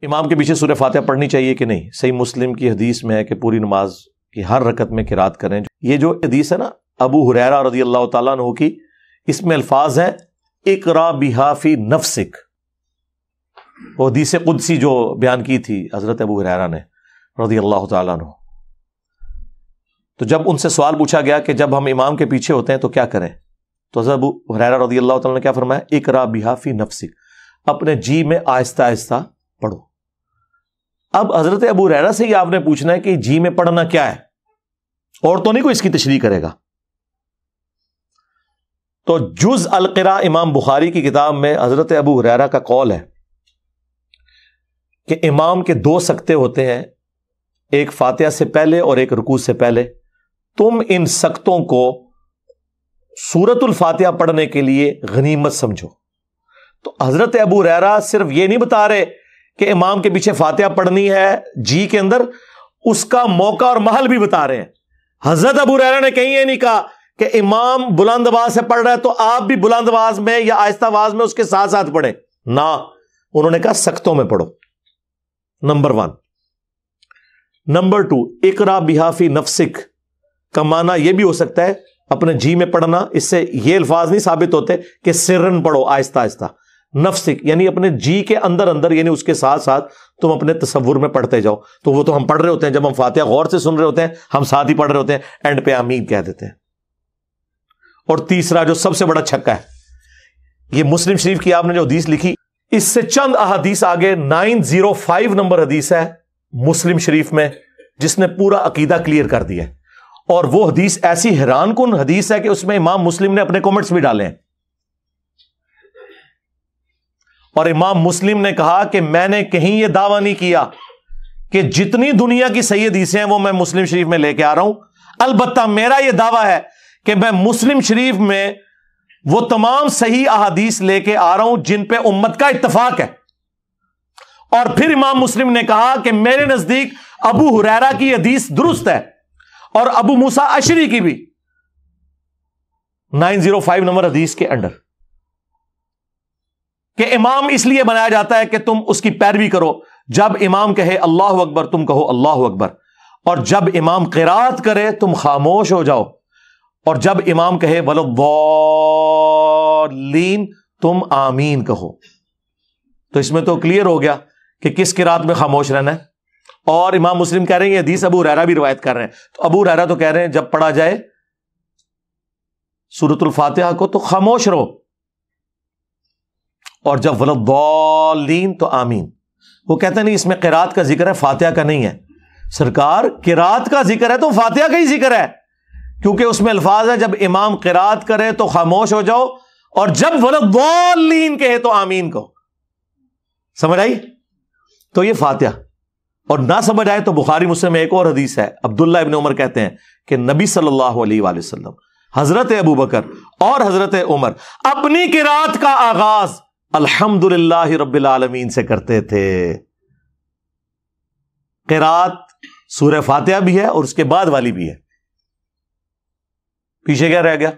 امام کے پیچھے سورہ فاتحہ پڑھنی چاہیے کہ نہیں؟ صحیح مسلم کی حدیث میں ہے کہ پوری نماز کی ہر رکعت میں قرات کریں. یہ جو حدیث ہے نا ابو ہریرہ رضی اللہ تعالیٰ عنہ کی، اس میں الفاظ ہیں اقرا بہا فی نفسک. وہ حدیث قدسی جو بیان کی تھی حضرت ابو ہریرہ نے رضی اللہ تعالیٰ عنہ. تو جب ان سے سوال پوچھا گیا کہ جب ہم امام کے پیچھے ہوتے ہیں تو کیا کریں، تو حضرت ابو ہریرہ رضی اللہ تعالیٰ نے کیا فرمایا؟ اقرا بہا فی نفسک، اپنے جی میں آہستہ آہستہ پڑھو. اب حضرت ابو ہریرہ سے ہی آپ نے پوچھنا ہے کہ جی میں پڑھنا کیا ہے، اور تو نہیں کوئی اس کی تشریح کرے گا. تو جز القراء امام بخاری کی کتاب میں حضرت ابو ہریرہ کا قول ہے کہ امام کے 2 سکتے ہوتے ہیں، ایک فاتحہ سے پہلے اور ایک رکوع سے پہلے. تم ان سکتوں کو سورۃ الفاتحہ پڑھنے کے لیے غنیمت سمجھو. تو حضرت ابو ہریرہ صرف یہ نہیں بتا رہے کہ امام کے پیچھے فاتحہ پڑھنی ہے جی کے اندر، اس کا موقع اور محل بھی بتا رہے ہیں. حضرت ابو ہریرہ نے کہیں یہ نہیں کہا کہ امام بلند آواز سے پڑھ رہا ہے تو آپ بھی بلند آواز میں یا آہستہ آواز میں اس کے ساتھ ساتھ پڑھیں. نہ، انہوں نے کہا سکتوں میں پڑھو. نمبر 1. نمبر 2، اقرا بہا فی نفسک کا معنی یہ بھی ہو سکتا ہے اپنے جی میں پڑھنا. اس سے یہ الفاظ نہیں ثابت ہوتے کہ سرن پڑھو، آہستہ آہستہ. نفسک یعنی اپنے جی کے اندر اندر، یعنی اس کے ساتھ ساتھ تم اپنے تصور میں پڑھتے جاؤ. تو وہ تو ہم پڑھ رہے ہوتے ہیں، جب ہم فاتحہ غور سے سن رہے ہوتے ہیں ہم ساتھ ہی پڑھ رہے ہوتے ہیں، اینڈ پہ آمین کہہ دیتے ہیں. اور تیسرا جو سب سے بڑا چھکا ہے، یہ مسلم شریف کی آپ نے جو حدیث لکھی، اس سے چند احادیث آگے 905 نمبر حدیث ہے مسلم شریف میں جس نے پورا عقیدہ کلیئر کر دیا ہے. اور وہ حدیث ایسی حیران کن حدیث ہے کہ اس میں امام مسلم نے اپنے کمنٹس بھی ڈالے ہیں. اور امام مسلم نے کہا کہ میں نے کہیں یہ دعویٰ نہیں کیا کہ جتنی دنیا کی صحیح حدیثیں ہیں وہ میں مسلم شریف میں لے کے آ رہا ہوں. البتہ میرا یہ دعویٰ ہے کہ میں مسلم شریف میں وہ تمام صحیح احادیث لے کے آ رہا ہوں جن پہ امت کا اتفاق ہے. اور پھر امام مسلم نے کہا کہ میرے نزدیک ابو ہریرہ کی حدیث درست ہے اور ابو موسیٰ اشعری کی بھی 905 نمبر حدیث کے انڈر، کہ امام اس لیے بنایا جاتا ہے کہ تم اس کی پیروی کرو. جب امام کہے اللہ اکبر تم کہو اللہ اکبر، اور جب امام قرات کرے تم خاموش ہو جاؤ، اور جب امام کہے وَلَضَّالِّينَ تم آمین کہو. تو اس میں تو کلیئر ہو گیا کہ کس قرات میں خاموش رہنا ہے. اور امام مسلم کہہ رہے ہیں یہ حدیث ابو ہریرہ بھی روایت کر رہے ہیں. تو ابو ہریرہ تو کہہ رہے ہیں جب پڑھا جائے سورۃ الفاتحہ کو تو خاموش رہو، اور جب وَلَضَّالِّينَ تو آمین. وہ کہتے ہیں نہیں اس میں قرات کا ذکر ہے، فاتحہ کا نہیں ہے. سرکار قرات کا ذکر ہے تو فاتحہ کا ہی ذکر ہے، کیونکہ اس میں الفاظ ہے جب امام قرات کرے تو خاموش ہو جاؤ، اور جب وَلَضَّالِّينَ کہے تو آمین کہو. سمجھ آئی؟ تو یہ فاتحہ. اور نہ سمجھ آئے تو بخاری مسلم میں ایک اور حدیث ہے، عبداللہ ابن عمر کہتے ہیں کہ نبی صلی اللہ علیہ وآلہ وسلم، حضرت ابو بکر اور حضرت عمر اپنی قرات کا آغاز الحمدللہ رب العالمین سے کرتے تھے. قرات سورہ فاتحہ بھی ہے اور اس کے بعد والی بھی ہے. پیچھے کیا رہ گیا؟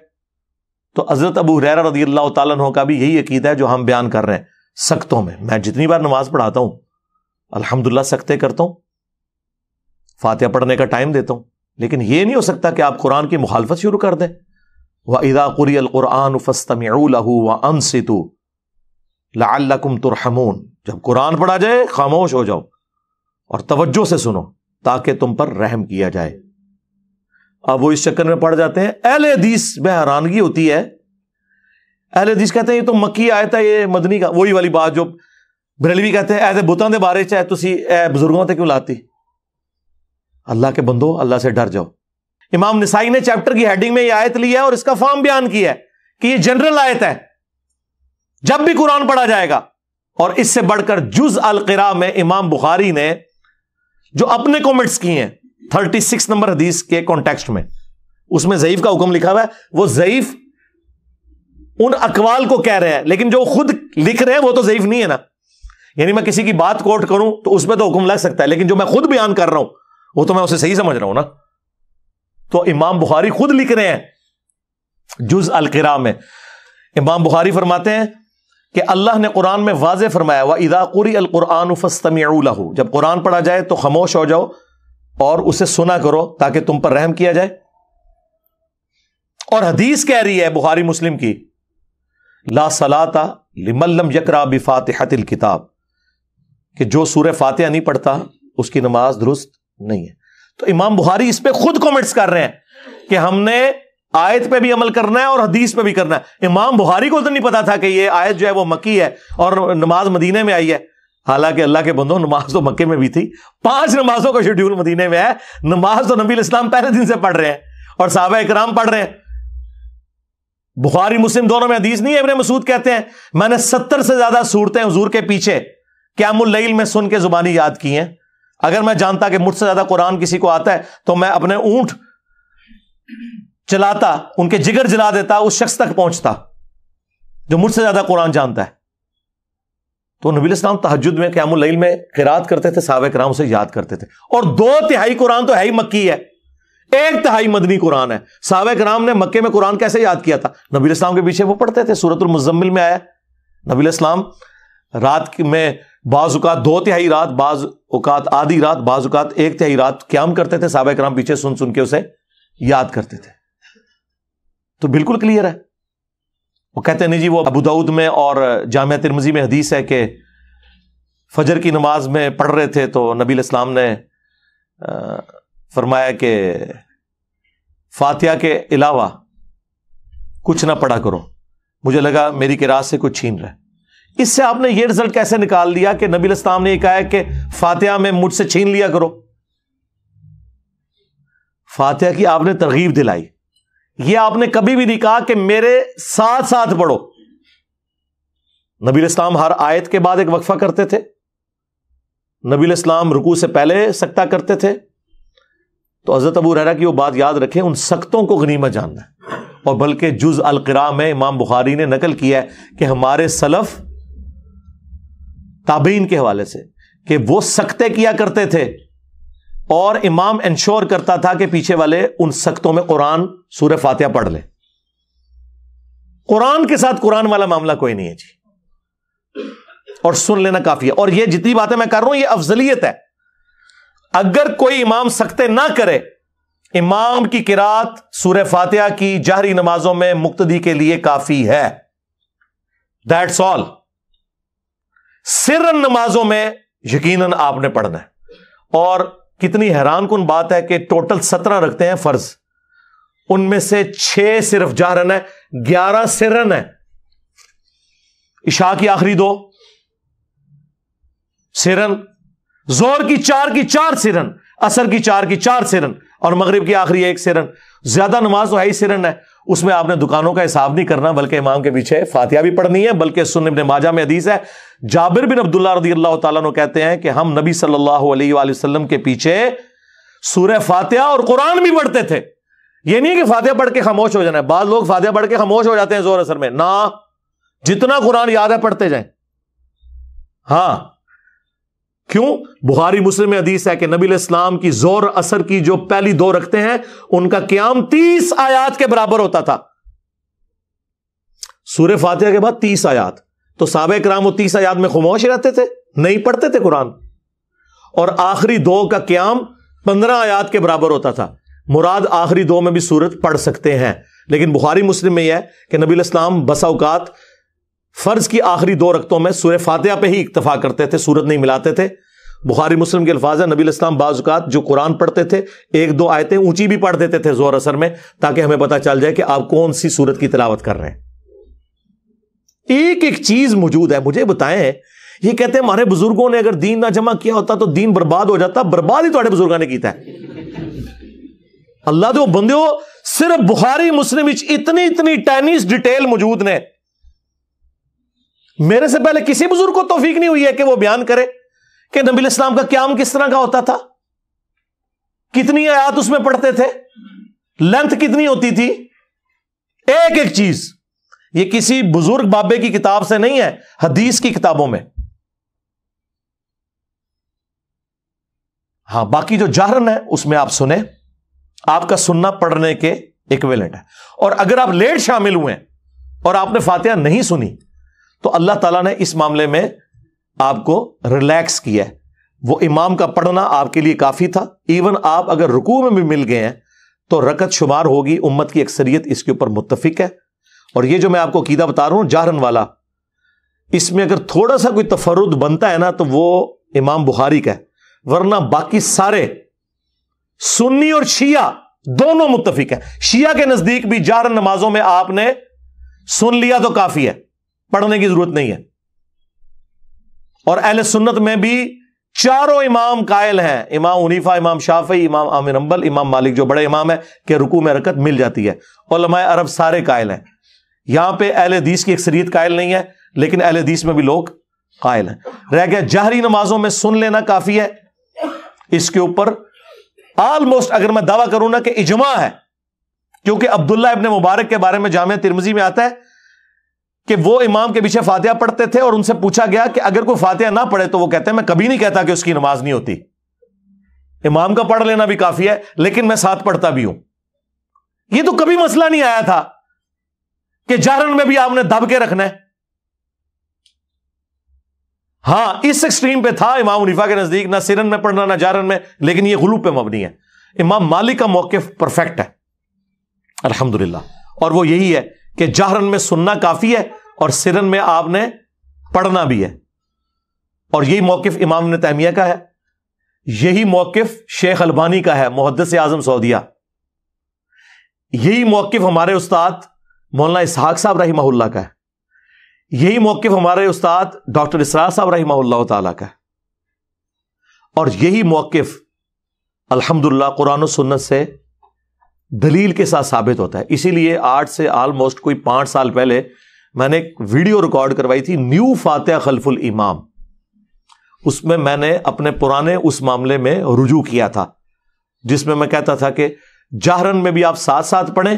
تو حضرت ابو ہریرہ رضی اللہ تعالیٰ عنہ کا بھی یہی عقیدہ ہے جو ہم بیان کر رہے ہیں. سکتوں میں جتنی بار نماز پڑھاتا ہوں الحمدللہ سکتے کرتا ہوں، فاتحہ پڑھنے کا ٹائم دیتا ہوں، لیکن یہ نہیں ہو سکتا کہ آپ قرآن کی مخالفت شروع کر دیں. وَإِذَا قُرِئَ الْقُرْآنُ فَاسْتَمِعُوا لَهُ وَأَنصِتُوا لَعَلَّكُمْ تُرْحَمُونَ. جب قرآن پڑھا جائے خاموش ہو جاؤ اور توجہ سے سنو تاکہ تم پر رحم کیا جائے. اب وہ اس چکر میں پڑ جاتے ہیں. اہل حدیث میں حیرانگی ہوتی ہے، اہل حدیث کہتے ہیں یہ تو مکی آیت ہے، یہ مدنی کا. وہی والی بات جو بریلوی کہتے ہیں ایسے بتاں دے بارے چاہے تسی اے بزرگوں تے کیوں لاتی. اللہ کے بندو اللہ سے ڈر جاؤ. امام نسائی نے چیپٹر کی ہیڈنگ میں یہ آیت لی ہے اور اس کا فارم بیان کیا ہے کہ یہ جنرل آیت ہے جب بھی قرآن پڑھا جائے گا. اور اس سے بڑھ کر جز القراء میں امام بخاری نے جو اپنے کومنٹس کیے ہیں 36 نمبر حدیث کے کانٹیکسٹ میں، اس میں ضعیف کا حکم لکھا ہوا ہے. وہ ضعیف ان اقوال کو کہہ رہے ہیں، لیکن جو خود لکھ رہے ہیں وہ تو ضعیف نہیں ہے نا. یعنی میں کسی کی بات کوٹ کروں تو اس پہ تو حکم لگ سکتا ہے، لیکن جو میں خود بیان کر رہا ہوں وہ تو میں اسے صحیح سمجھ رہا ہوں نا. تو امام بخاری خود لکھ رہے ہیں جز القراء میں. امام بخاری فرماتے ہیں کہ اللہ نے قرآن میں واضح فرمایا وَإِذَا قُرِئَ الْقُرْآنُ فَاسْتَمِعُوا لَهُ، جب قرآن پڑھا جائے تو خاموش ہو جاؤ اور اسے سنا کرو تاکہ تم پر رحم کیا جائے۔ اور حدیث کہہ رہی ہے بخاری مسلم کی، لا صلاۃ لمن لم یقرأ بفاتحۃ الکتاب، کہ جو سورہ فاتحہ نہیں پڑھتا اس کی نماز درست نہیں ہے۔ تو امام بخاری اس پہ خود کامنٹس کر رہے ہیں کہ ہم نے آیت پہ بھی عمل کرنا ہے اور حدیث پہ بھی کرنا ہے۔ امام بخاری کو تو نہیں پتا تھا کہ یہ آیت جو ہے وہ مکی ہے اور نماز مدینے میں آئی ہے، حالانکہ اللہ کے بندوں نماز تو مکے میں بھی تھی، 5 نمازوں کا شیڈیول مدینے میں ہے، نماز تو نبی الاسلام پہلے دن سے پڑھ رہے ہیں اور صحابہ اکرام پڑھ رہے ہیں۔ بخاری مسلم دونوں میں حدیث نہیں ہے، ابن مسعود کہتے ہیں میں نے 70 سے زیادہ صورتیں حضور کے پیچھے قیام اللیل میں سن کے زبانی یاد کی ہیں، اگر میں جانتا کہ مجھ سے زیادہ قرآن کسی کو آتا ہے تو میں اپنے اونٹ چلاتا، ان کے جگر جلا دیتا، اس شخص تک پہنچتا جو مجھ سے زیادہ قرآن جانتا ہے۔ تو نبی الاسلام تہجد میں قیام اللیل میں قرات کرتے تھے، صحابہ کرام اسے یاد کرتے تھے، اور 2/3 قرآن تو ہے ہی مکی ہے، 1/3 مدنی قرآن ہے۔ صحابہ کرام نے مکے میں قرآن کیسے یاد کیا تھا؟ نبی الاسلام کے پیچھے وہ پڑھتے تھے۔ سورۃ المزمل میں آیا نبی الاسلام رات میں بعض اوقات 2/3 رات، بعض اوقات آدھی رات، بعض اوقات 1/3 رات قیام کرتے تھے، صحابہ کرام پیچھے سن سن کے اسے یاد کرتے تھے۔ تو بالکل کلیئر ہے۔ وہ کہتے ہیں نہیں جی وہ ابو داؤد میں اور جامعہ ترمذی میں حدیث ہے کہ فجر کی نماز میں پڑھ رہے تھے تو نبی الاسلام نے فرمایا کہ فاتحہ کے علاوہ کچھ نہ پڑھا کرو، مجھے لگا میری قرات سے کچھ چھین رہا ہے۔ اس سے آپ نے یہ رزلٹ کیسے نکال دیا کہ نبی الاسلام نے یہ کہا ہے کہ فاتحہ میں مجھ سے چھین لیا کرو؟ فاتحہ کی آپ نے ترغیب دلائی، یہ آپ نے کبھی بھی نہیں کہا کہ میرے ساتھ ساتھ پڑھو۔ نبی الاسلام ہر آیت کے بعد ایک وقفہ کرتے تھے، نبی الاسلام رکوع سے پہلے سکتہ کرتے تھے۔ تو حضرت ابو ہریرہ کی وہ بات یاد رکھیں، ان سکتوں کو غنیمت جاننا ہے۔ اور بلکہ جز القراء میں امام بخاری نے نقل کیا ہے کہ ہمارے سلف تابعین کے حوالے سے کہ وہ سکتے کیا کرتے تھے اور امام انشور کرتا تھا کہ پیچھے والے ان سکتوں میں قرآن سورہ فاتحہ پڑھ لیں۔ قرآن کے ساتھ قرآن والا معاملہ کوئی نہیں ہے جی، اور سن لینا کافی ہے۔ اور یہ جتنی باتیں میں کر رہا ہوں یہ افضلیت ہے۔ اگر کوئی امام سکتے نہ کرے، امام کی قرات سورہ فاتحہ کی جہری نمازوں میں مقتدی کے لیے کافی ہے، دیٹس آل۔ سرن نمازوں میں یقیناً آپ نے پڑھنا ہے۔ اور کتنی حیران کن بات ہے کہ ٹوٹل 17 رکھتے ہیں فرض، ان میں سے 6 صرف جہرن ہے، 11 سرن ہے۔ عشاء کی آخری 2 سرن، زور کی 4 کی 4 سرن، عصر کی 4 کی 4 سرن، اور مغرب کی آخری 1 سرن۔ زیادہ نماز تو ہے ہی سرن ہے، اس میں آپ نے دکانوں کا حساب نہیں کرنا، بلکہ امام کے پیچھے فاتحہ بھی پڑھنی ہے۔ بلکہ سنن ابن ماجہ میں حدیث ہے، جابر بن عبداللہ رضی اللہ تعالیٰ عنہ کہتے ہیں کہ ہم نبی صلی اللہ علیہ وآلہ وسلم کے پیچھے سورہ فاتحہ اور قرآن بھی پڑھتے تھے۔ یہ نہیں کہ فاتحہ پڑھ کے خاموش ہو جانا ہے، بعض لوگ فاتحہ پڑھ کے خاموش ہو جاتے ہیں زور اثر میں، نہ، جتنا قرآن یاد ہے پڑھتے جائیں۔ ہاں، کیوں؟ بخاری مسلم میں حدیث ہے کہ نبی علیہ السلام کی زور اثر کی جو پہلی 2 رکھتے ہیں ان کا قیام 30 آیات کے برابر ہوتا تھا۔ سورہ فاتحہ کے بعد 30 آیات، تو صحابہ کرام وہ 30 آیات میں خاموش رہتے تھے، نہیں پڑھتے تھے قرآن۔ اور آخری 2 کا قیام 15 آیات کے برابر ہوتا تھا۔ مراد آخری 2 میں بھی سورت پڑھ سکتے ہیں، لیکن بخاری مسلم میں یہ ہے کہ نبی علیہ السلام بسا اوقات فرض کی آخری 2 رکعتوں میں سورہ فاتحہ پہ ہی اکتفا کرتے تھے، سورت نہیں ملاتے تھے۔ بخاری مسلم کے الفاظ ہیں، نبی علیہ السلام بعض اوقات جو قرآن پڑھتے تھے 1-2 آیتیں اونچی بھی پڑھ دیتے تھے زور اثر میں، تاکہ ہمیں پتہ چل جائے کہ آپ کون سی سورت کی تلاوت کر رہے ہیں۔ ایک ایک چیز موجود ہے۔ مجھے بتائیں، یہ کہتے ہیں ہمارے بزرگوں نے اگر دین نہ جمع کیا ہوتا تو دین برباد ہو جاتا، برباد ہی تھوڑے بزرگوں نے کیتا ہے۔ اللہ دے بندیو، صرف بخاری مسلم اتنی ٹینیس ڈیٹیل موجود نے، میرے سے پہلے کسی بزرگ کو توفیق نہیں ہوئی ہے کہ وہ بیان کرے کہ نبی علیہ السلام کا قیام کس طرح کا ہوتا تھا، کتنی آیات اس میں پڑھتے تھے، لینتھ کتنی ہوتی تھی، ایک ایک چیز۔ یہ کسی بزرگ بابے کی کتاب سے نہیں ہے، حدیث کی کتابوں میں۔ ہاں، باقی جو جہرن ہے اس میں آپ سنیں، آپ کا سننا پڑھنے کے ایکویلنٹ ہے۔ اور اگر آپ لیٹ شامل ہوئے اور آپ نے فاتحہ نہیں سنی تو اللہ تعالیٰ نے اس معاملے میں آپ کو ریلیکس کیا ہے. وہ امام کا پڑھنا آپ کے لیے کافی تھا. ایون آپ اگر رکوع میں بھی مل گئے ہیں تو رکعت شمار ہوگی. امت کی اکثریت اس کے اوپر متفق ہے. اور یہ جو میں آپ کو عقیدہ بتا رہا ہوں جہرن والا، اس میں اگر تھوڑا سا کوئی تفرد بنتا ہے نا تو وہ امام بخاری کا ہے، ورنہ باقی سارے سنی اور شیعہ دونوں متفق ہیں. شیعہ کے نزدیک بھی جہرن نمازوں میں آپ نے سن لیا تو کافی ہے، پڑھنے کی ضرورت نہیں ہے. اور اہل سنت میں بھی چاروں امام قائل ہیں، امام حنیفہ، امام شافعی، امام احمد بن حنبل، امام مالک جو بڑے امام ہے کہ رکوع میں رکعت مل جاتی ہے. علماء عرب سارے قائل ہیں. یہاں پہ اہل حدیث کی اکثریت قائل نہیں ہے، لیکن اہل حدیث میں بھی لوگ قائل ہیں. رہ گیا جہری نمازوں میں سن لینا کافی ہے. اس کے اوپر آلموسٹ اگر میں دعویٰ کروں نا کہ اجماع ہے، کیونکہ عبداللہ ابن مبارک کے بارے میں جامعہ ترمذی میں آتا ہے کہ وہ امام کے پیچھے فاتحہ پڑھتے تھے اور ان سے پوچھا گیا کہ اگر کوئی فاتحہ نہ پڑھے تو وہ کہتے ہیں میں کبھی نہیں کہتا کہ اس کی نماز نہیں ہوتی، امام کا پڑھ لینا بھی کافی ہے لیکن میں ساتھ پڑھتا بھی ہوں. یہ تو کبھی مسئلہ نہیں آیا تھا کہ جہرن میں بھی آپ نے دب کے رکھنا ہے. ہاں اس ایکسٹریم پہ تھا امام حنیفہ کے نزدیک، نہ سرن میں پڑھنا نہ جہرن میں، لیکن یہ غلو پہ مبنی ہے. امام مالک کا موقف پرفیکٹ ہے الحمدللہ، اور وہ یہی ہے کہ جہرن میں سننا کافی ہے اور سرن میں آپ نے پڑھنا بھی ہے. اور یہی موقف امام ابن تیمیہ کا ہے، یہی موقف شیخ البانی کا ہے، محدث اعظم سعودیہ. یہی موقف ہمارے استاد مولانا اسحاق صاحب رحمہ اللہ کا ہے. یہی موقف ہمارے استاد ڈاکٹر اسرار صاحب رحمہ اللہ تعالیٰ کا ہے. اور یہی موقف الحمدللہ قرآن و سنت سے دلیل کے ساتھ ثابت ہوتا ہے. اسی لیے آج سے آلموسٹ کوئی 5 سال پہلے میں نے ایک ویڈیو ریکارڈ کروائی تھی، نیو فاتحہ خلف الامام. اس میں نے اپنے پرانے اس معاملے میں رجوع کیا تھا جس میں کہتا تھا کہ جہرن میں بھی آپ ساتھ ساتھ پڑھیں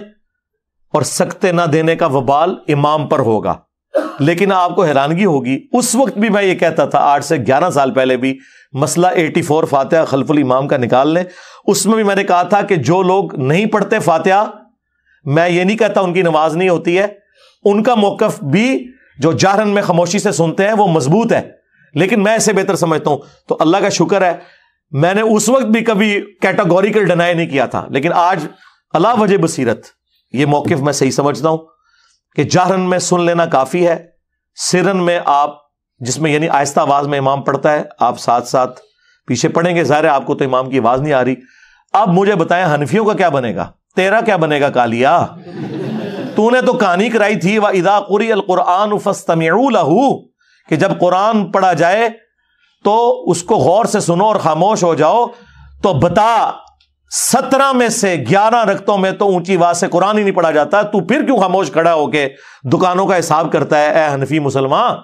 اور سکتے نہ دینے کا وبال امام پر ہوگا. لیکن آپ کو حیرانگی ہوگی، اس وقت بھی میں یہ کہتا تھا، 8 سے 11 سال پہلے بھی، مسئلہ 84 فاتحہ خلف الامام کا نکال لیں، اس میں بھی میں نے کہا تھا کہ جو لوگ نہیں پڑھتے فاتحہ، میں یہ نہیں کہتا ان کی نماز نہیں ہوتی ہے، ان کا موقف بھی جو جہرن میں خاموشی سے سنتے ہیں وہ مضبوط ہے، لیکن میں اسے بہتر سمجھتا ہوں. تو اللہ کا شکر ہے میں نے اس وقت بھی کبھی کیٹاگوریکل ڈینائی نہیں کیا تھا، لیکن آج علا وجہ بصیرت یہ موقف میں صحیح سمجھتا ہوں کہ جہرن میں سن لینا کافی ہے. سرن میں آپ جس میں یعنی آہستہ آواز میں امام پڑھتا ہے آپ ساتھ ساتھ پیچھے پڑھیں گے. ظاہر ہے آپ کو تو امام کی آواز نہیں آ رہی. اب مجھے بتائیں حنفیوں کا کیا بنے گا، تیرا کیا بنے گا کالیا؟ تو نے تو کہانی کرائی تھی وَإِذَا قُرِئَ الْقُرْآنُ فَاسْتَمِعُوا لَهُ، کہ جب قرآن پڑھا جائے تو اس کو غور سے سنو اور خاموش ہو جاؤ. تو بتا 17 میں سے 11 رکعتوں میں تو اونچی آواز سے قرآن ہی نہیں پڑھا جاتا، تو پھر کیوں خاموش کھڑا ہو کے دکانوں کا حساب کرتا ہے اے حنفی مسلمان؟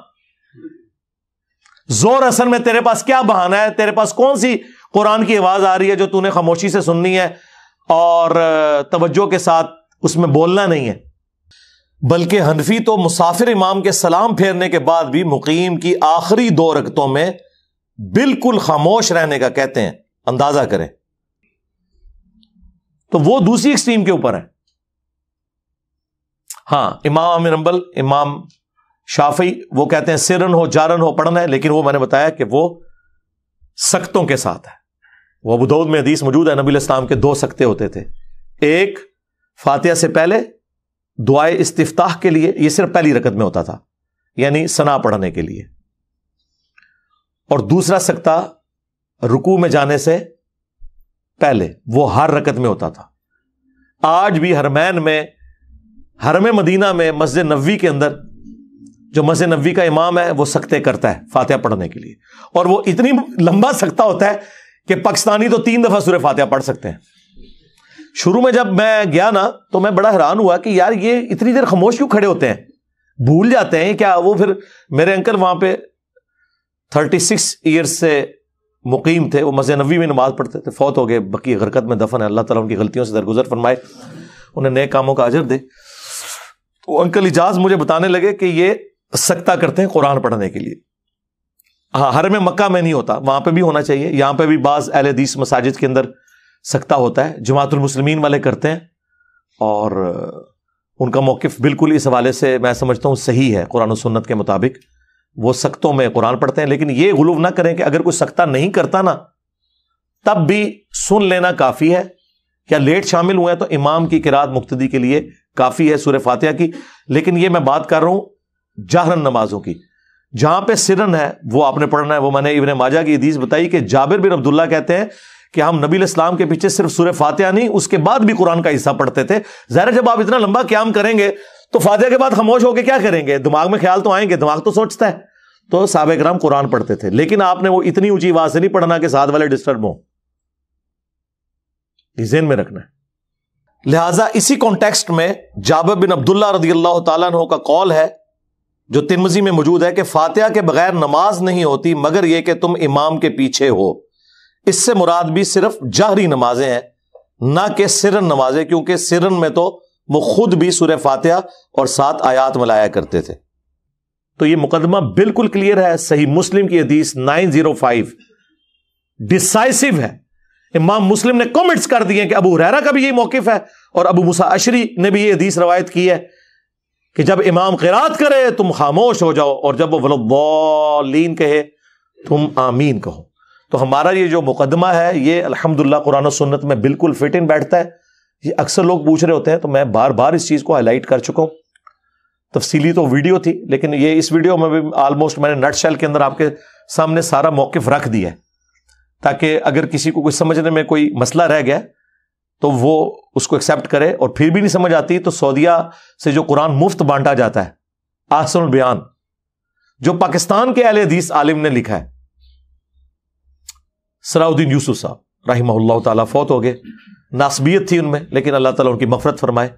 زور اثر میں تیرے پاس کیا بہانہ ہے؟ تیرے پاس کون سی قرآن کی آواز آ رہی ہے جو تو نے خاموشی سے سننی ہے اور توجہ کے ساتھ اس میں بولنا نہیں ہے؟ بلکہ حنفی تو مسافر امام کے سلام پھیرنے کے بعد بھی مقیم کی آخری 2 رکعتوں میں بالکل خاموش رہنے کا کہتے ہیں. اندازہ کریں. تو وہ دوسری ایکسٹریم کے اوپر ہے. ہاں امام احمد بن حنبل، امام شافعی وہ کہتے ہیں سرن ہو جارن ہو پڑھنا ہے، لیکن وہ میں نے بتایا کہ وہ سکتوں کے ساتھ ہے. وہ ابو داؤد میں حدیث موجود ہے، نبی علیہ السلام کے 2 سکتے ہوتے تھے. ایک فاتحہ سے پہلے دعائے استفتاح کے لیے، یہ صرف پہلی رکعت میں ہوتا تھا یعنی ثنا پڑھنے کے لیے، اور دوسرا سکتہ رکوع میں جانے سے پہلے، وہ ہر رکعت میں ہوتا تھا. آج بھی حرمین میں، حرم مدینہ میں مسجد نبوی کے اندر جو مسجد نبوی کا امام ہے وہ سکتے کرتا ہے فاتحہ پڑھنے کے لیے، اور وہ اتنی لمبا سکتہ ہوتا ہے کہ پاکستانی تو 3 دفعہ سورہ فاتحہ پڑھ سکتے ہیں. شروع میں جب میں گیا نا تو میں بڑا حیران ہوا کہ یار یہ اتنی دیر خاموش کیوں کھڑے ہوتے ہیں، بھول جاتے ہیں کیا؟ وہ پھر میرے انکل وہاں پہ 36 ایئرز سے مقیم تھے، وہ مسجد نبوی میں نماز پڑھتے تھے، فوت ہو گئے، بقیہ غرقت میں دفن ہے. اللہ تعالیٰ ان کی غلطیوں سے درگزر فرمائے، انہیں نیک کاموں کا اجر دے. تو انکل اجاز مجھے بتانے لگے کہ یہ سکتہ کرتے ہیں قرآن پڑھنے کے لیے. ہاں حرم مکہ میں نہیں ہوتا، وہاں پہ بھی ہونا چاہیے. یہاں پہ بھی بعض اہل حدیث مساجد کے اندر سکتہ ہوتا ہے، جماعت المسلمین والے کرتے ہیں اور ان کا موقف بالکل اس حوالے سے میں سمجھتا ہوں صحیح ہے، قرآن و سنت کے مطابق وہ سختوں میں قرآن پڑھتے ہیں، لیکن یہ غلو نہ کریں کہ اگر کوئی سختہ نہیں کرتا نا تب بھی سن لینا کافی ہے، کیا لیٹ شامل ہوئے ہیں تو امام کی قرات مقتدی کے لیے کافی ہے سورہ فاتحہ کی. لیکن یہ میں بات کر رہا ہوں جہرن نمازوں کی، جہاں پہ سرن ہے وہ آپ نے پڑھنا ہے. وہ میں نے ابن ماجہ کی حدیث بتائی کہ جابر بن عبداللہ کہتے ہیں کہ ہم نبی علیہ السلام کے پیچھے صرف سورہ فاتحہ نہیں اس کے بعد بھی قرآن کا حصہ پڑھتے تھے. ظاہر جب آپ اتنا لمبا قیام کریں گے تو فاتحہ کے بعد خاموش ہو کے کیا کریں گے؟ دماغ میں خیال تو آئیں گے، دماغ تو سوچتا ہے. تو صحابہ کرام قرآن پڑھتے تھے، لیکن آپ نے وہ اتنی اونچی آواز سے نہیں پڑھنا کہ ساتھ والے ڈسٹرب ہوں، یہ ذہن میں رکھنا ہے. لہٰذا اسی کانٹیکسٹ میں جابر بن عبداللہ رضی اللہ تعالیٰ عنہ کا قول ہے جو ترمذی میں موجود ہے کہ فاتحہ کے بغیر نماز نہیں ہوتی مگر یہ کہ تم امام کے پیچھے ہو. اس سے مراد بھی صرف جہری نمازیں ہیں نہ کہ سرن نمازیں، کیونکہ سرن میں تو وہ خود بھی سورہ فاتحہ اور 7 آیات ملایا کرتے تھے. تو یہ مقدمہ بالکل کلیئر ہے، صحیح مسلم کی حدیث 905 ڈیسائسو ہے. امام مسلم نے کمنٹس کر دیے کہ ابو ہریرہ کا بھی یہی موقف ہے اور ابو موسیٰ اشعری نے بھی یہ حدیث روایت کی ہے کہ جب امام قرات کرے تم خاموش ہو جاؤ اور جب وہ وَلَضَّالِّينَ کہے تم آمین کہو. تو ہمارا یہ جو مقدمہ ہے یہ الحمدللہ قرآن و سنت میں بالکل فٹ ان بیٹھتا ہے. یہ اکثر لوگ پوچھ رہے ہوتے ہیں تو میں بار بار اس چیز کو ہائی لائٹ کر چکا ہوں. تفصیلی تو ویڈیو تھی لیکن یہ اس ویڈیو میں بھی آلموسٹ میں نے نٹ شیل کے اندر آپ کے سامنے سارا موقف رکھ دیا ہے تاکہ اگر کسی کو کوئی سمجھنے میں کوئی مسئلہ رہ گیا تو وہ اس کو ایکسیپٹ کرے، اور پھر بھی نہیں سمجھ آتی تو سعودیہ سے جو قرآن مفت بانٹا جاتا ہے احسن البیان جو پاکستان کے اہل حدیث عالم نے لکھا ہے، سراء الدین یوسف صاحب رحمہ اللہ تعالیٰ فوت ہو گئے، ناسبیت تھی ان میں لیکن اللہ تعالیٰ ان کی مغفرت فرمائے،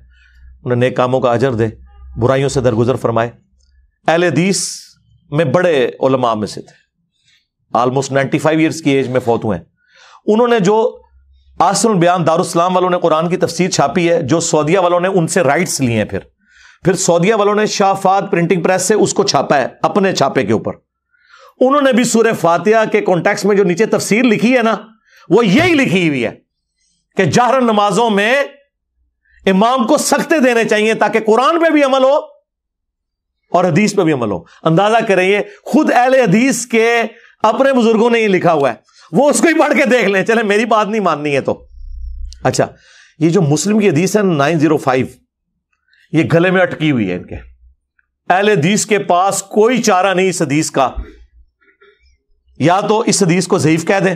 انہیں نیک کاموں کا اجر دے، برائیوں سے درگزر فرمائے. اہل حدیث میں بڑے علماء میں سے تھے، آلموسٹ 95 ایئرس کی ایج میں فوت ہوئے ہیں. انہوں نے جو احسن البیان دارالاسلام والوں نے قرآن کی تفسیر چھاپی ہے جو سعودیہ والوں نے ان سے رائٹس لیے ہیں، پھر سعودیہ والوں نے شاہ فہد پرنٹنگ پریس سے اس کو چھاپا ہے اپنے چھاپے کے اوپر. انہوں نے بھی سورہ فاتحہ کے کانٹیکسٹ میں جو نیچے تفسیر لکھی ہے نا وہ یہی لکھی ہوئی ہے کہ جہرن نمازوں میں امام کو سختے دینے چاہیے تاکہ قرآن پہ بھی عمل ہو اور حدیث پہ بھی عمل ہو. اندازہ کریں یہ خود اہل حدیث کے اپنے بزرگوں نے یہ لکھا ہوا ہے، وہ اس کو ہی پڑھ کے دیکھ لیں. چلیں میری بات نہیں ماننی ہے تو اچھا. یہ جو مسلم کی حدیث ہے 905 یہ گلے میں اٹکی ہوئی ہے ان کے. اہل حدیث کے پاس کوئی چارہ نہیں اس حدیث کا، یا تو اس حدیث کو ضعیف کہہ دیں،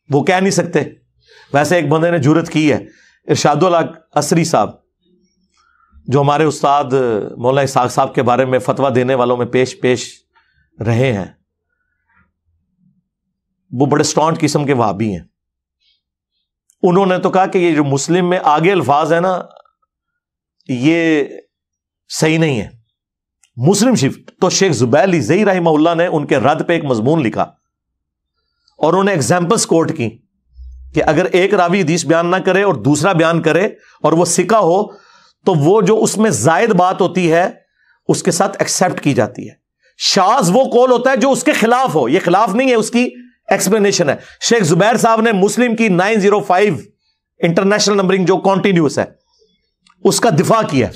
وہ کہہ نہیں سکتے. ویسے ایک بندے نے جرت کی ہے، ارشاد الحق عصری صاحب جو ہمارے استاد مولانا اسحاق صاحب کے بارے میں فتویٰ دینے والوں میں پیش رہے ہیں، وہ بڑے اسٹانٹ قسم کے وہابی ہیں. انہوں نے تو کہا کہ یہ جو مسلم میں آگے الفاظ ہیں نا یہ صحیح نہیں ہے. مسلم شریف تو شیخ زبیر لیزئی رحمہ اللہ نے ان کے رد پہ ایک مضمون لکھا اور انہوں نے ایگزامپلس کوٹ کی کہ اگر ایک راوی حدیث بیان نہ کرے اور دوسرا بیان کرے اور وہ ثقہ ہو تو وہ جو اس میں زائد بات ہوتی ہے اس کے ساتھ ایکسیپٹ کی جاتی ہے. شاذ وہ قول ہوتا ہے جو اس کے خلاف ہو، یہ خلاف نہیں ہے، اس کی ایکسپلینیشن ہے. شیخ زبیر صاحب نے مسلم کی 905 انٹرنیشنل نمبرنگ جو کانٹینیوس ہے اس کا دفاع کیا.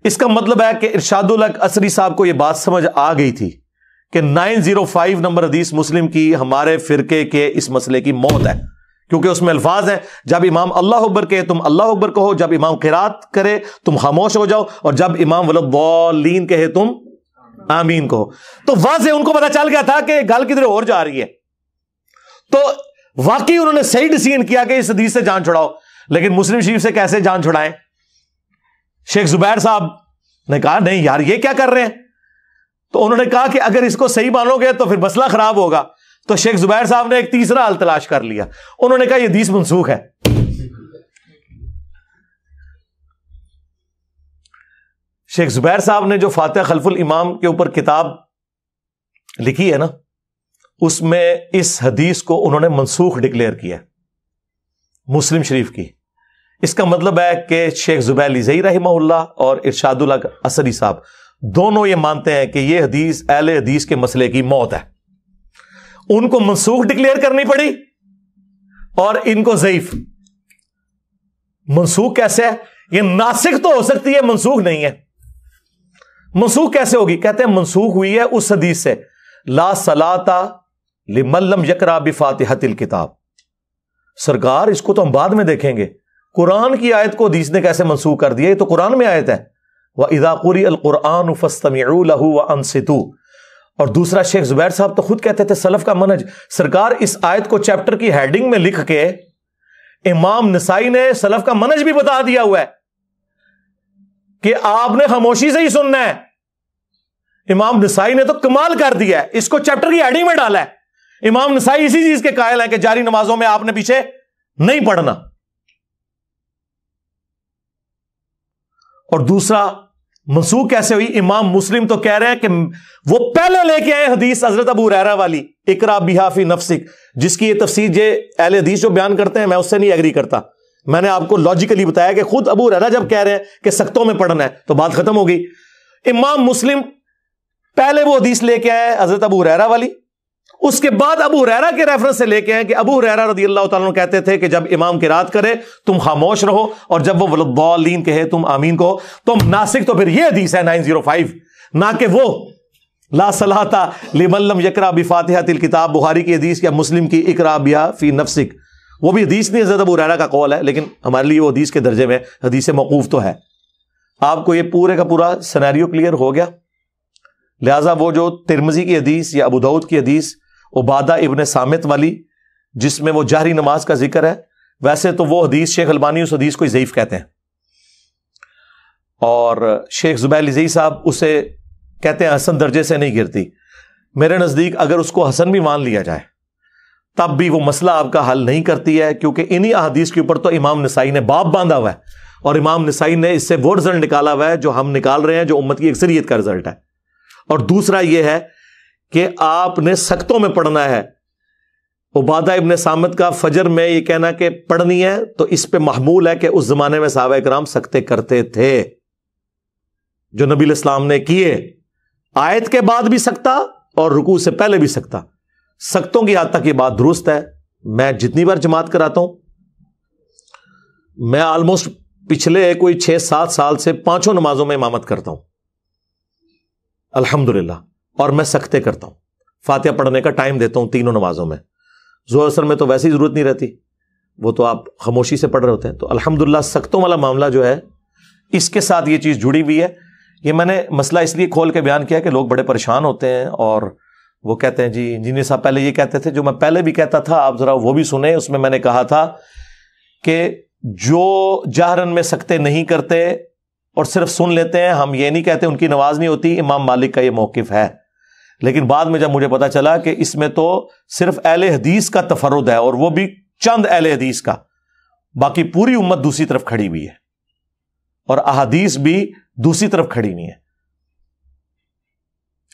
اس کا مطلب ہے کہ ارشاد الحق عصری صاحب کو یہ بات سمجھ آ گئی تھی کہ 905 نمبر حدیث مسلم کی ہمارے فرقے کے اس مسئلے کی موت ہے، کیونکہ اس میں الفاظ ہیں جب امام اللہ اکبر کہے تم اللہ اکبر کہو، جب امام قرات کرے تم خاموش ہو جاؤ، اور جب امام وَلَضَّالِّينَ کہے تم آمین کہو. تو واضح ان کو پتا چل گیا تھا کہ گل کدھر اور جا رہی ہے. تو واقعی انہوں نے صحیح ڈیسیژن کیا کہ اس حدیث سے جان چھڑاؤ. لیکن مسلم شریف سے کیسے جان چھڑائیں؟ شیخ زبیر صاحب نے کہا نہیں یار یہ کیا کر رہے ہیں. تو انہوں نے کہا کہ اگر اس کو صحیح مانو گے تو پھر مسئلہ خراب ہوگا. تو شیخ زبیر صاحب نے ایک تیسرا حل تلاش کر لیا. انہوں نے کہا یہ حدیث منسوخ ہے. شیخ زبیر صاحب نے جو فاتحہ خلف الامام کے اوپر کتاب لکھی ہے نا اس میں اس حدیث کو انہوں نے منسوخ ڈکلیئر کیا مسلم شریف کی. اس کا مطلب ہے کہ شیخ زبیر لیزئی رحمہ اللہ اور ارشاد الحق عصری صاحب دونوں یہ مانتے ہیں کہ یہ حدیث اہل حدیث کے مسئلے کی موت ہے. ان کو منسوخ ڈکلیئر کرنی پڑی اور ان کو ضعیف. منسوخ کیسے ہے یہ ناسخ تو ہو سکتی ہے، منسوخ نہیں ہے۔ منسوخ کیسے ہوگی؟ کہتے ہیں منسوخ ہوئی ہے اس حدیث سے لا صلاۃ لمن لم یقرأ بفاتحۃ الکتاب۔ سرکار اس کو تو ہم بعد میں دیکھیں گے، قرآن کی آیت کو حدیث نے کیسے منسوخ کر دیا؟ یہ تو قرآن میں آیت ہے وَإِذَا قُرِئَ الْقُرْآنُ فَاسْتَمِعُوا لَهُ وَأَنصِتُوا۔ اور دوسرا شیخ زبیر صاحب تو خود کہتے تھے سلف کا منہج، سرکار اس آیت کو چیپٹر کی ہیڈنگ میں لکھ کے امام نسائی نے سلف کا منہج بھی بتا دیا ہوا ہے کہ آپ نے خاموشی سے ہی سننا ہے۔ امام نسائی نے تو کمال کر دیا ہے، اس کو چیپٹر کی ہیڈنگ میں ڈالا ہے۔ امام نسائی اسی چیز کے قائل ہیں کہ جاری نمازوں میں آپ نے پیچھے نہیں پڑھنا۔ اور دوسرا منسوخ کیسے ہوئی؟ امام مسلم تو کہہ رہے ہیں کہ وہ پہلے لے کے آئے حدیث حضرت ابو ہریرہ والی اقرا بہا فی نفسک، جس کی یہ تفسیر اہل حدیث جو بیان کرتے ہیں میں اس سے نہیں ایگری کرتا۔ میں نے آپ کو لاجیکلی بتایا کہ خود ابو ہریرہ جب کہہ رہے ہیں کہ سختوں میں پڑھنا ہے تو بات ختم ہو گئی۔ امام مسلم پہلے وہ حدیث لے کے آئے حضرت ابو ہریرہ والی، اس کے بعد ابو ہریرہ کے ریفرنس سے لے کے آئے کہ ابو ہریرہ رضی اللہ تعالیٰ عنہ کہتے تھے کہ جب امام قرات کرے تم خاموش رہو، اور جب وہ ولضالین کہے تم آمین کہو۔ تم ناسک تو پھر یہ حدیث ہے 905، نہ کہ وہ لا صلاۃ لمن لم یقرأ بفاتحۃ الکتاب، بخاری کی حدیث یا مسلم کی اقرا بہا فی نفسک۔ وہ بھی حدیث نہیں، حضرت ابو ہریرہ کا قول ہے، لیکن ہمارے لیے وہ حدیث کے درجے میں حدیث موقوف تو ہے۔ آپ کو یہ پورے کا پورا سینیریو کلیئر ہو گیا؟ لہٰذا وہ جو ترمذی کی حدیث یا ابو داؤد کی حدیث عبادہ ابن صامت والی جس میں وہ جہری نماز کا ذکر ہے، ویسے تو وہ حدیث شیخ البانی اس حدیث کو ضعیف کہتے ہیں، اور شیخ زبیر علی صاحب اسے کہتے ہیں حسن درجے سے نہیں گرتی۔ میرے نزدیک اگر اس کو حسن بھی مان لیا جائے تب بھی وہ مسئلہ آپ کا حل نہیں کرتی ہے، کیونکہ انہی احادیث کے اوپر تو امام نسائی نے باب باندھا ہوا ہے، اور امام نسائی نے اس سے وہ رزلٹ نکالا ہوا ہے جو ہم نکال رہے ہیں، جو امت کی اکثریت کا رزلٹ ہے۔ اور دوسرا یہ ہے کہ آپ نے سختوں میں پڑھنا ہے۔ عبادہ ابن صامت کا فجر میں یہ کہنا کہ پڑھنی ہے تو اس پہ محمول ہے کہ اس زمانے میں صحابہ کرام سکتے کرتے تھے جو نبی علیہ السلام نے کیے، آیت کے بعد بھی سکتا اور رکوع سے پہلے بھی سکتا۔ سختوں کی حد تک یہ بات درست ہے۔ میں جتنی بار جماعت کراتا ہوں، میں آلموسٹ پچھلے کوئی 6-7 سال سے 5 نمازوں میں امامت کرتا ہوں الحمدللہ، اور میں سکتے کرتا ہوں، فاتحہ پڑھنے کا ٹائم دیتا ہوں 3 نمازوں میں۔ ظہر اثر میں تو ویسے ہی ضرورت نہیں رہتی، وہ تو آپ خاموشی سے پڑھ رہے ہوتے ہیں۔ تو الحمدللہ سختوں والا معاملہ جو ہے اس کے ساتھ یہ چیز جڑی ہوئی ہے۔ یہ میں نے مسئلہ اس لیے کھول کے بیان کیا کہ لوگ بڑے پریشان ہوتے ہیں، اور وہ کہتے ہیں جی انجینئر صاحب پہلے یہ کہتے تھے، جو میں پہلے بھی کہتا تھا آپ ذرا وہ بھی سنیں۔ اس میں نے کہا تھا کہ جو جہرن میں سکتے نہیں کرتے اور صرف سن لیتے ہیں، ہم یہ نہیں کہتے ان کی نماز نہیں ہوتی، امام مالک کا یہ موقف ہے۔ لیکن بعد میں جب مجھے پتا چلا کہ اس میں تو صرف اہل حدیث کا تفرد ہے، اور وہ بھی چند اہل حدیث کا، باقی پوری امت دوسری طرف کھڑی ہوئی ہے، اور احادیث بھی دوسری طرف کھڑی نہیں ہے۔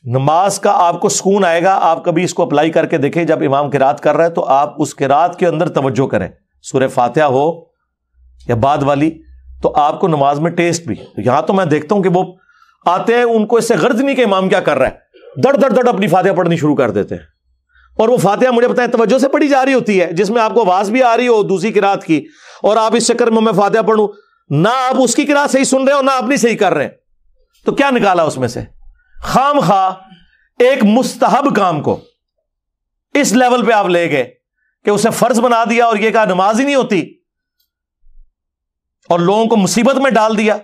نماز کا آپ کو سکون آئے گا، آپ کبھی اس کو اپلائی کر کے دیکھیں، جب امام قرات کر رہا ہے تو آپ اس قرات کے اندر توجہ کریں، سورہ فاتحہ ہو یا بعد والی، تو آپ کو نماز میں ٹیسٹ بھی۔ یہاں تو میں دیکھتا ہوں کہ وہ آتے ہیں، ان کو اس سے غرض نہیں کہ امام کیا کر رہا ہے، دڑ دڑ دڑ اپنی فاتحہ پڑھنی شروع کر دیتے ہیں، اور وہ فاتحہ مجھے پتا ہے توجہ سے پڑھی جا رہی ہوتی ہے، جس میں آپ کو آواز بھی آ رہی ہو دوسری قرات کی، اور آپ اس چکر میں فاتحہ پڑھوں، نہ آپ اس کی قرات صحیح سن رہے ہو نہ اپنی صحیح کر رہے ہیں، تو کیا نکالا اس میں سے؟ خام خواہ ایک مستحب کام کو اس لیول پہ آپ لے گئے کہ اسے فرض بنا دیا، اور یہ کہا نماز ہی نہیں ہوتی، اور لوگوں کو مصیبت میں ڈال دیا۔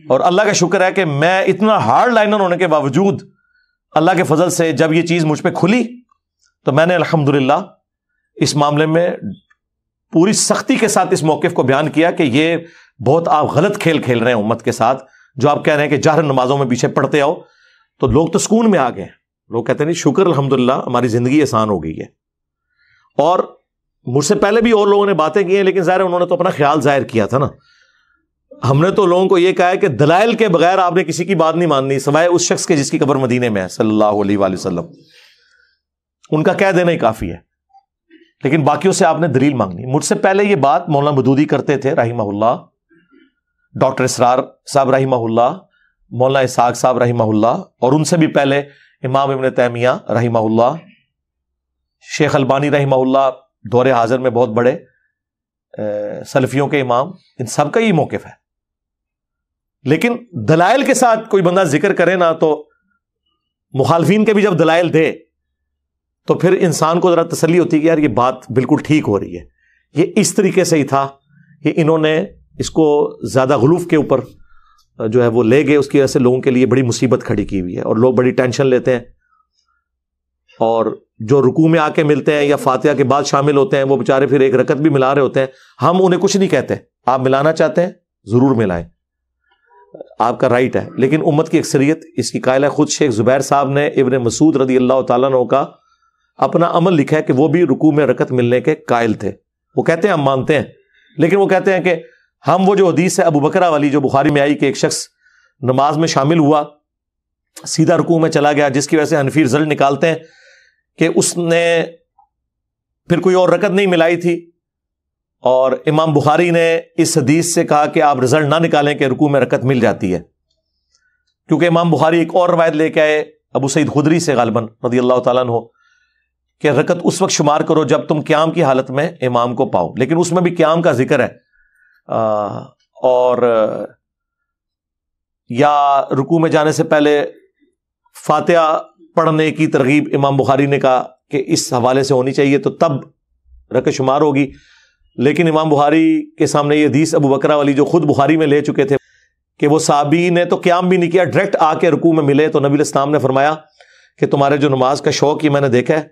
اور اللہ کا شکر ہے کہ میں اتنا ہارڈ لائنر ہونے کے باوجود اللہ کے فضل سے جب یہ چیز مجھ پہ کھلی تو میں نے الحمدللہ اس معاملے میں پوری سختی کے ساتھ اس موقف کو بیان کیا کہ یہ بہت آپ غلط کھیل کھیل رہے ہیں امت کے ساتھ، جو آپ کہہ رہے ہیں کہ جہر نمازوں میں پیچھے پڑھتے آؤ۔ تو لوگ تو سکون میں آ گئے، لوگ کہتے ہیں نہیں شکر الحمدللہ ہماری زندگی آسان ہو گئی ہے۔ اور مجھ سے پہلے بھی اور لوگوں نے باتیں کی ہیں، لیکن ظاہر انہوں نے تو اپنا خیال ظاہر کیا تھا نا۔ ہم نے تو لوگوں کو یہ کہا ہے کہ دلائل کے بغیر آپ نے کسی کی بات نہیں ماننی، سوائے اس شخص کے جس کی قبر مدینے میں ہے صلی اللہ علیہ وآلہ وسلم، ان کا کہہ دینا ہی کافی ہے، لیکن باقیوں سے آپ نے دلیل مانگنی۔ مجھ سے پہلے یہ بات مولانا مودودی کرتے تھے رحمہ اللہ، ڈاکٹر اسرار صاحب رحمہ اللہ، مولانا اسحاق صاحب رحمہ اللہ، اور ان سے بھی پہلے امام ابن تیمیہ رحمہ اللہ، شیخ البانی رحمہ اللہ دور حاضر میں بہت بڑے سلفیوں کے امام، ان سب کا یہ موقف ہے. لیکن دلائل کے ساتھ کوئی بندہ ذکر کرے نا، تو مخالفین کے بھی جب دلائل دے تو پھر انسان کو ذرا تسلی ہوتی ہے کہ یار یہ بات بالکل ٹھیک ہو رہی ہے، یہ اس طریقے سے ہی تھا. کہ انہوں نے اس کو زیادہ غلوف کے اوپر جو ہے وہ لے گئے، اس کی وجہ سے لوگوں کے لیے بڑی مصیبت کھڑی کی ہوئی ہے، اور لوگ بڑی ٹینشن لیتے ہیں. اور جو رکوع میں آ کے ملتے ہیں یا فاتحہ کے بعد شامل ہوتے ہیں، وہ بیچارے پھر ایک رکعت بھی ملا رہے ہوتے ہیں. ہم انہیں کچھ نہیں کہتے، آپ ملانا چاہتے ہیں ضرور ملائیں، آپ کا رائٹ ہے. لیکن امت کی اکثریت اس کی قائل ہے. خود شیخ زبیر صاحب نے ابن مسعود رضی اللہ تعالیٰ عنہ کا اپنا عمل لکھا ہے کہ وہ بھی رکوع میں رکعت ملنے کے قائل تھے. وہ کہتے ہیں ہم مانتے ہیں، لیکن وہ کہتے ہیں کہ ہم وہ جو حدیث ہے ابو بکرہ والی جو بخاری میں آئی کہ ایک شخص نماز میں شامل ہوا سیدھا رکوع میں چلا گیا، جس کی وجہ سے حنفی رزلٹ نکالتے ہیں کہ اس نے پھر کوئی اور رکعت نہیں ملائی تھی. اور امام بخاری نے اس حدیث سے کہا کہ آپ رزلٹ نہ نکالیں کہ رکوع میں رکعت مل جاتی ہے، کیونکہ امام بخاری ایک اور روایت لے کے آئے ابو سعید خدری سے غالباً رضی اللہ تعالیٰ عنہ کہ رکعت اس وقت شمار کرو جب تم قیام کی حالت میں امام کو پاؤ. لیکن اس میں بھی قیام کا ذکر ہے، اور یا رکوع میں جانے سے پہلے فاتحہ پڑھنے کی ترغیب امام بخاری نے کہا کہ اس حوالے سے ہونی چاہیے، تو تب رکعت شمار ہوگی. لیکن امام بخاری کے سامنے یہ حدیث ابو بکرہ والی جو خود بخاری میں لے چکے تھے کہ وہ صحابی نے تو قیام بھی نہیں کیا، ڈائریکٹ آ کے رکوع میں ملے، تو نبی الاسلام نے فرمایا کہ تمہارے جو نماز کا شوق یہ میں نے دیکھا ہے،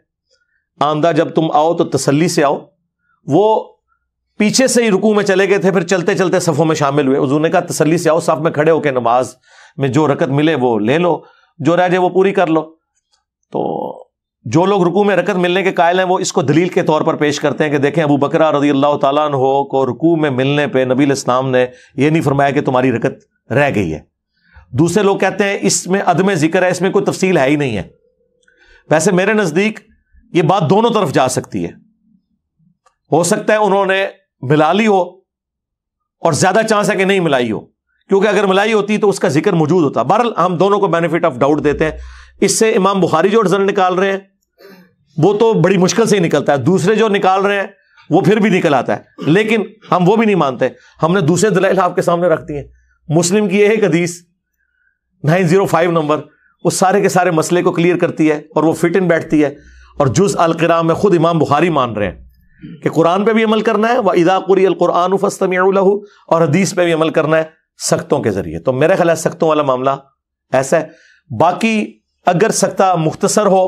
آندہ جب تم آؤ تو تسلی سے آؤ. وہ پیچھے سے ہی رکوع میں چلے گئے تھے، پھر چلتے چلتے صفوں میں شامل ہوئے. حضور نے کہا تسلی سے آؤ، صف میں کھڑے ہو کے نماز میں جو رکعت ملے وہ لے لو، جو رہ جائے وہ پوری کر لو. تو جو لوگ رکوع میں رکعت ملنے کے قائل ہیں وہ اس کو دلیل کے طور پر پیش کرتے ہیں کہ دیکھیں ابو بکرہ رضی اللہ تعالیٰ عنہ کو رکوع میں ملنے پہ نبی الاسلام نے یہ نہیں فرمایا کہ تمہاری رکعت رہ گئی ہے. دوسرے لوگ کہتے ہیں اس میں عدم ذکر ہے، اس میں کوئی تفصیل ہے ہی نہیں ہے. ویسے میرے نزدیک یہ بات دونوں طرف جا سکتی ہے. ہو سکتا ہے انہوں نے ملا لی ہو اور زیادہ چانس ہے کہ نہیں ملائی ہو، کیونکہ اگر ملائی ہوتی تو اس کا ذکر موجود ہوتا. بہرحال ہم دونوں کو بینیفٹ آف ڈاؤٹ دیتے ہیں. اس سے امام بخاری جو رزلٹ نکال رہے ہیں وہ تو بڑی مشکل سے ہی نکلتا ہے، دوسرے جو نکال رہے ہیں وہ پھر بھی نکل آتا ہے، لیکن ہم وہ بھی نہیں مانتے. ہم نے دوسرے دلائل آپ کے سامنے رکھ دی ہیں. مسلم کی ایک حدیث 905 نمبر وہ سارے کے سارے مسئلے کو کلیئر کرتی ہے اور وہ فٹ ان بیٹھتی ہے. اور جز القراء میں خود امام بخاری مان رہے ہیں کہ قرآن پہ بھی عمل کرنا ہے، وَإِذَا قُرِئَ الْقُرْآنُ فَاسْتَمِعُوا لَهُ، اور حدیث پہ بھی عمل کرنا ہے سختوں کے ذریعے. تو میرے خیال ہے سختوں والا معاملہ ایسا ہے. باقی اگر سختہ مختصر ہو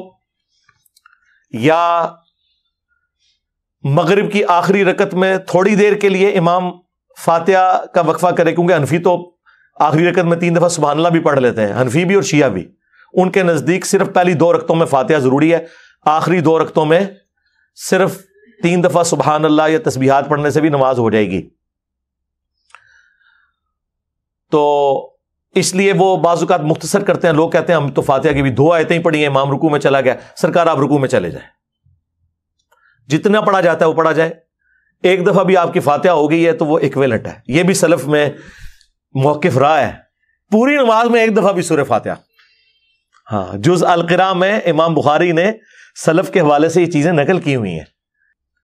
یا مغرب کی آخری رکعت میں تھوڑی دیر کے لیے امام فاتحہ کا وقفہ کرے، کیونکہ حنفی تو آخری رکعت میں 3 دفعہ سبحان اللہ بھی پڑھ لیتے ہیں، حنفی بھی اور شیعہ بھی. ان کے نزدیک صرف پہلی 2 رکعتوں میں فاتحہ ضروری ہے، آخری 2 رکعتوں میں صرف 3 دفعہ سبحان اللہ یا تسبیحات پڑھنے سے بھی نماز ہو جائے گی. تو اس لیے وہ بعض اوقات مختصر کرتے ہیں. لوگ کہتے ہیں ہم تو فاتحہ کی بھی 2 آیتیں ہی پڑھی ہیں، امام رکوع میں چلا گیا. سرکار آپ رکوع میں چلے جائیں، جتنا پڑھا جاتا ہے وہ پڑھا جائے. ایک دفعہ بھی آپ کی فاتحہ ہو گئی ہے تو وہ ایکویلنٹ ہے. یہ بھی سلف میں موقف رہا ہے، پوری نماز میں ایک دفعہ بھی سورہ فاتحہ. ہاں، جز القراء میں امام بخاری نے سلف کے حوالے سے یہ چیزیں نقل کی ہوئی ہیں.